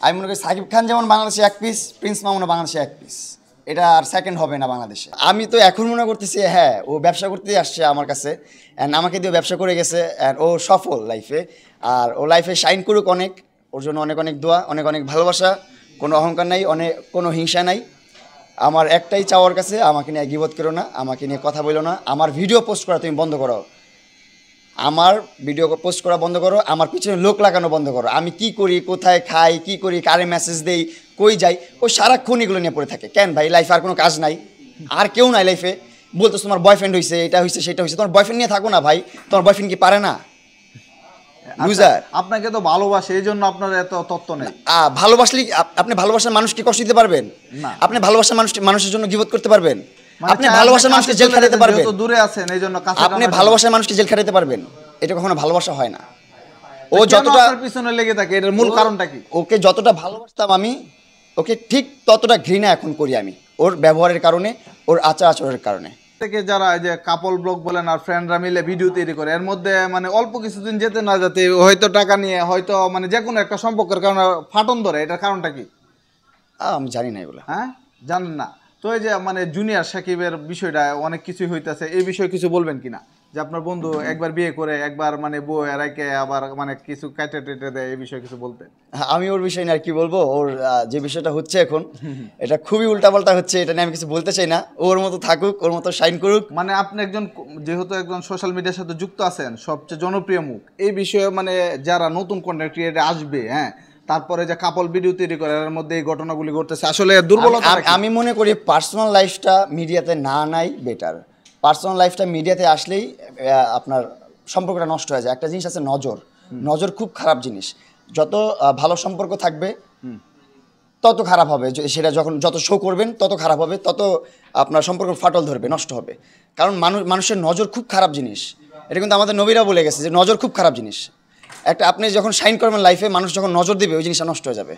আমি মনে করি সাকিব খান যেমন বাংলাদেশে এক পিস, প্রিন্স মামুনও বাংলাদেশে এক পিস, এটা আর সেকেন্ড হবে না বাংলাদেশে। আমি তো এখন মনে করতেছি হ্যাঁ ও ব্যবসা করতেই আসছে আমার কাছে, অ্যান্ড আমাকে দিয়ে ব্যবসা করে গেছে, অ্যান্ড ও সফল লাইফে, আর ও লাইফে শাইন করুক অনেক, ওর জন্য অনেক অনেক দোয়া, অনেক অনেক ভালোবাসা, কোনো অহংকার নাই, অনেক কোনো হিংসা নাই। আমার একটাই চাওয়ার কাছে, আমাকে নিয়ে গিবত করো না, আমাকে নিয়ে কথা বলো না, আমার ভিডিও পোস্ট করা তুমি বন্ধ করো, আমার ভিডিও পোস্ট করা বন্ধ করো, আমার পিছনে লোক লাগানো বন্ধ করো। আমি কি করি, কোথায় খাই, কি করি, কারে মেসেজ দেই, কই যাই, ও সারাক্ষণ এগুলো নিয়ে পড়ে থাকে। কেন ভাই, লাইফে আর কোনো কাজ নাই? আর কেউ নাই লাইফে? বলতো তোমার বয়ফ্রেন্ড হয়েছে, এটা হয়েছে, সেটা হয়েছে, তোমার বয়ফ্রেন্ড নিয়ে থাকো না ভাই, তোমার বয়ফ্রেন্ড কি পারে না? লুজার। আপনাকে তো ভালোবাসে, এই জন্য আপনার এত তত্ত্ব নেই। ভালোবাসলে আপনি ভালোবাসার মানুষকে কষ্ট দিতে পারবেন? না। আপনি ভালোবাসার মানুষের জন্য গিবত করতে পারবেন? মানে আপনি ভালোবাসার মানুষকে জেল খাটাতে পারবেন? যত দূরে আছেন এই জন্য কাছে আপনি ভালোবাসার মানুষকে জেল খাটাতে পারবেন? এটা কখনো ভালোবাসা হয় না। ও যতটা আপনার পিছনে লেগে থাকে, এটার মূল কারণটা কি? ওকে যতটা ভালোবাসতাম আমি, ওকে ঠিক ততটা ঘৃণা এখন করি আমি, ওর ব্যবহারের কারণে, ওর আচার আচরণের কারণে। থেকে যারা এই যে কাপল ব্লগ বলেন আর ফ্রেন্ডরা মিলে ভিডিও তৈরি করে, এর মধ্যে মানে অল্প কিছুদিন যেতে না যেতে হয়তো টাকা নিয়ে হয়তো মানে যে কোনো একটা সম্পর্কের কারণে ফাটন ধরে, এটার কারণটা কি? আমি জানি না এগুলো। হ্যাঁ, জানেন না তো? এই যে মানে জুনিয়র সাকিবের বিষয়টা অনেক কিছুই হইতেছে, এই বিষয়ে কিছু বলবেন কিনা? যে আপনার বন্ধু একবার বিয়ে করে একবার মানে বউ এরাকে আবার মানে কিছু কাটে টেটে দেয়, এই বিষয়ে কিছু বলতেন? আমি ওর বিষয় নিয়ে আর কি বলবো, ওর যে বিষয়টা হচ্ছে এখন এটা খুবই উল্টাপাল্টা হচ্ছে, এটা নিয়ে আমি কিছু বলতে চাই না। ওর মতো থাকুক, ওর মতো শাইন করুক। মানে আপনি একজন যেহেতু একজন সোশ্যাল মিডিয়ার সাথে যুক্ত আছেন, সবচেয়ে জনপ্রিয় মুখ, এই বিষয়ে মানে যারা নতুন কন্টেন্ট ক্রিয়েটর আসবে, হ্যাঁ, তারপরে যে কাপল ভিডিও তৈরি করে এর মধ্যে এই ঘটনাগুলি ঘটতেছে, আসলে দুর্বলতা। আমি মনে করি পার্সোনাল লাইফটা মিডিয়াতে না নাই বেটার। পার্সোনাল লাইফটা মিডিয়াতে আসলেই আপনার সম্পর্কটা নষ্ট হয়ে যায়। একটা জিনিস আছে নজর, নজর খুব খারাপ জিনিস। যত ভালো সম্পর্ক থাকবে তত খারাপ হবে, সেটা যখন যত শো করবেন তত খারাপ হবে, তত আপনার সম্পর্ক ফাটল ধরবে, নষ্ট হবে। কারণ মানুষের নজর খুব খারাপ জিনিস, এটা কিন্তু আমাদের নবীরা বলে গেছে যে নজর খুব খারাপ জিনিস। একটা আপনি যখন শাইন করবেন লাইফে, মানুষ যখন নজর দেবে ওই জিনিসটা নষ্ট হয়ে যাবে।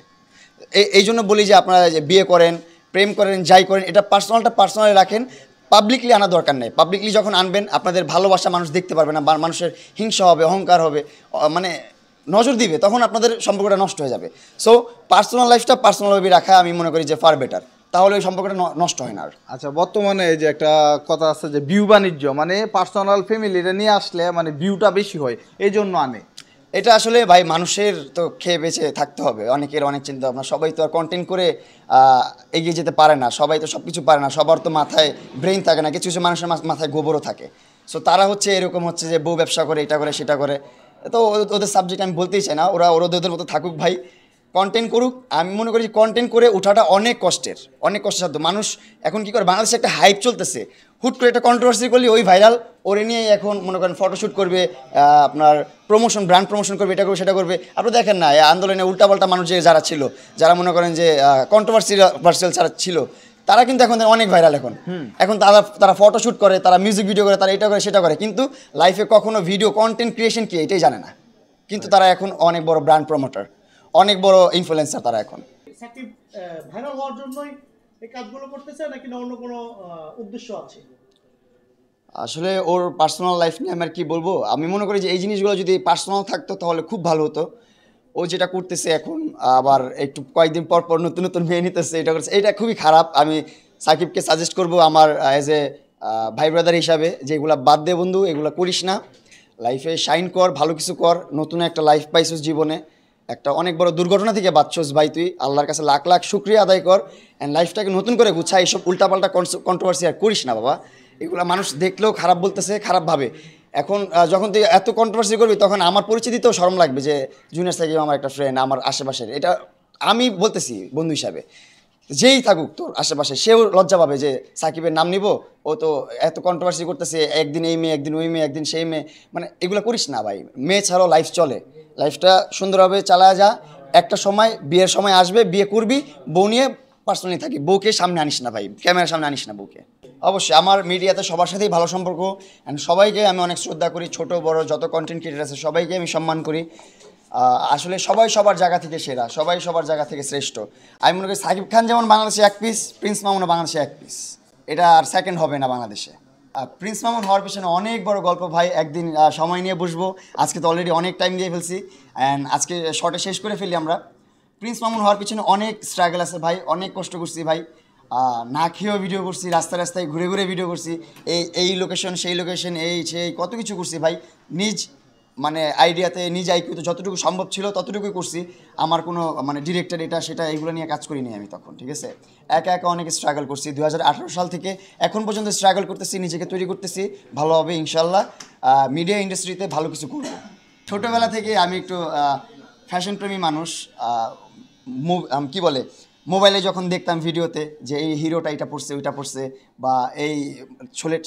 এই জন্য বলি যে আপনারা যে বিয়ে করেন, প্রেম করেন, যাই করেন, এটা পার্সোনালি রাখেন, পাবলিকলি আনা দরকার নেই। পাবলিকলি যখন আনবেন আপনাদের ভালোবাসা মানুষ দেখতে পারবে না, বা মানুষের হিংসা হবে, অহংকার হবে, মানে নজর দিবে, তখন আপনাদের সম্পর্কটা নষ্ট হয়ে যাবে। সো পার্সোনাল লাইফটা পার্সোনালভাবে রাখা আমি মনে করি যে ফার বেটার, তাহলে ওই সম্পর্কটা নষ্ট হয় না আর। আচ্ছা, বর্তমানে এই যে একটা কথা আছে যে ভিউ বাণিজ্য, মানে পার্সোনাল ফ্যামিলিটা নিয়ে আসলে মানে ভিউটা বেশি হয়, এই জন্য আনে। এটা আসলে ভাই মানুষের তো খেয়ে বেঁচে থাকতে হবে, অনেকের অনেক চিন্তা ভাবনা, সবাই তো আর কন্টেন্ট করে এগিয়ে যেতে পারে না, সবাই তো সব কিছু পারে না, সবার তো মাথায় ব্রেইন থাকে না, কিছু কিছু মানুষের মাথায় গোবরও থাকে। সো তারা হচ্ছে এরকম হচ্ছে যে বউ ব্যবসা করে, এটা করে, সেটা করে, তো ওদের সাবজেক্ট আমি বলতেই চাই না, ওদের মতো থাকুক ভাই, কন্টেন্ট করুক। আমি মনে করি কন্টেন্ট করে ওঠাটা অনেক কষ্টের, অনেক কষ্টসাধ্য। মানুষ এখন কী করে, বাংলাদেশে একটা হাইপ চলতেছে, হুট করে একটা কন্ট্রোভার্সি করলে ওই ভাইরাল, ওরে নিয়ে এখন মনে করেন ফটোশ্যুট করবে, আপনার প্রমোশন, ব্র্যান্ড প্রমোশন করবে, এটা করবে, সেটা করবে। আপনি দেখেন না এই আন্দোলনে উল্টাপাল্টা মানুষ যারা ছিল, যারা মনে করেন যে কন্ট্রোভার্সিয়াল যারা ছিল, তারা কিন্তু এখন অনেক ভাইরাল। এখন তারা ফটোশ্যুট করে, তারা মিউজিক ভিডিও করে, তারা এটা করে, সেটা করে, কিন্তু লাইফে কখনো ভিডিও কন্টেন্ট ক্রিয়েশন কি এটাই জানে না। কিন্তু তারা এখন অনেক বড় ব্র্যান্ড প্রমোটার, অনেক বড় ইনফ্লুয়েন্সার তারা এখন। সাকিব ভাইরাল হওয়ার জন্যই এই কাজগুলো করতেছে নাকি না অন্য কোনো উদ্দেশ্য আছে? আসলে ওর পার্সোনাল লাইফ নিয়ে আমি আর কি বলবো। আমি মনে করি যে এই জিনিসগুলো যদি পার্সোনাল থাকতো তাহলে খুব ভালো হতো। ও যেটা করতেছে এখন, আবার একটু কয়েকদিন পর পর নতুন নতুন মেয়ে নিতেছে, এটা করছে, এটা খুবই খারাপ। আমি সাকিবকে সাজেস্ট করবো আমার অ্যাজ এ ভাই ব্রাদার হিসাবে যে এগুলো বাদ দে বন্ধু, এগুলো করিস না, লাইফে শাইন কর, ভালো কিছু কর, নতুন একটা লাইফ পাইছিস জীবনে, একটা অনেক বড় দুর্ঘটনা থেকে বাঁচছস ভাই, তুই আল্লাহর কাছে লাখ লাখ শুকরিয়া আদায় কর, অ্যান্ড লাইফটাকে নতুন করে গুছা। এইসব উল্টাপাল্টা কন্ট্রোভার্সি আর করিস না বাবা, এগুলো মানুষ দেখলেও খারাপ বলতেছে, খারাপভাবে। এখন যখন তুই এত কন্ট্রোভার্সি করবি তখন আমার পরিচিতিতেও শরম লাগবে যে জুনিয়র সাকিব আমার একটা ফ্রেন্ড, আমার আশেপাশের, এটা আমি বলতেছি বন্ধু হিসাবে, যেই থাকুক তোর আশেপাশে সেও লজ্জা পাবে যে সাকিবের নাম নিব, ও তো এত কন্ট্রোভার্সি করতেছে, একদিন এই মেয়ে, একদিন ওই মেয়ে, একদিন সেই মেয়ে, মানে এগুলো করিস না ভাই। মেয়ে ছাড়াও লাইফ চলে, লাইফটা সুন্দরভাবে চালা যা। একটা সময় বিয়ের সময় আসবে, বিয়ে করবি, বউ নিয়ে পার্সোনালি থাকি, বউকে সামনে আনিস না ভাই, ক্যামেরার সামনে আনিস না বউকে। অবশ্যই আমার মিডিয়াতে সবার সাথেই ভালো সম্পর্ক, অ্যান্ড সবাইকে আমি অনেক শ্রদ্ধা করি, ছোট বড় যত কন্টেন্ট ক্রিয়েটার আছে সবাইকে আমি সম্মান করি। আসলে সবাই সবার জায়গা থেকে সেরা, সবাই সবার জায়গা থেকে শ্রেষ্ঠ। আমি মনে করি সাকিব খান যেমন বাংলাদেশে এক পিস, প্রিন্স মামুনও বাংলাদেশে এক পিস, এটা আর সেকেন্ড হবে না বাংলাদেশে। প্রিন্স মামুন হওয়ার পিছনে অনেক বড় গল্প ভাই, একদিন সময় নিয়ে বসবো। আজকে তো অলরেডি অনেক টাইম দিয়ে ফেলছি, অ্যান্ড আজকে শর্টে শেষ করে ফেলি আমরা। প্রিন্স মামুন হওয়ার পিছনে অনেক স্ট্রাগল আছে ভাই, অনেক কষ্ট করছি ভাই। না খেয়েও ভিডিও করছি, রাস্তায় রাস্তায় ঘুরে ঘুরে ভিডিও করছি, এই লোকেশন সেই লোকেশন সেই কত কিছু করছি ভাই। নিজ মানে আইডিয়াতে নিজ আইকিউতে যতটুকু সম্ভব ছিল ততটুকুই করছি। আমার কোনো মানে ডিরেক্টর এটা সেটা এইগুলো নিয়ে কাজ করিনি আমি তখন, ঠিক আছে। একা একা অনেক স্ট্রাগল করছি, 2018 সাল থেকে এখন পর্যন্ত স্ট্রাগল করতেছি, নিজেকে তৈরি করতেছি, ভালো হবে ইনশাল্লাহ। মিডিয়া ইন্ডাস্ট্রিতে ভালো কিছু করবো। ছোটোবেলা থেকে আমি একটু ফ্যাশন প্রেমী মানুষ। কি বলে, মোবাইলে যখন দেখতাম ভিডিওতে যে এই হিরোটা এটা পড়ছে ওইটা পড়ছে, বা এই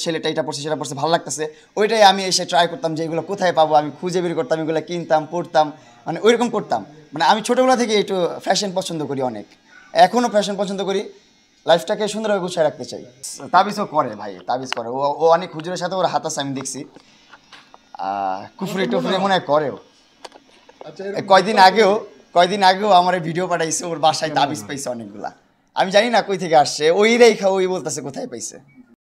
ছেলেটা এটা পড়ছে সেটা পড়ছে, ভালো লাগতেছে, ওইটাই আমি এসে ট্রাই করতাম যে এগুলো কোথায় পাবো, আমি খুঁজে বের করতাম, এগুলো কিনতাম, পড়তাম, মানে ওইরকম করতাম। মানে আমি ছোটোবেলা থেকে একটু ফ্যাশন পছন্দ করি অনেক, এখনও ফ্যাশন পছন্দ করি, লাইফটাকে সুন্দরভাবে গুছিয়ে রাখতে চাই। তাবিজও করে ভাই, তাবিজ করে, ও অনেক হুজুরের সাথে ওর হাত আছে আমি দেখছি, কুফরি টুফরি মনে হয় করেও। আচ্ছা, কয়দিন আগেও আমার ভিডিও পাঠাইছে, ওর বাসায় তাবিজ পাইছে অনেকগুলা, আমি জানি না কই থেকে আসছে, ওই রেখা ওই বলতেছে কোথায় পাইছে।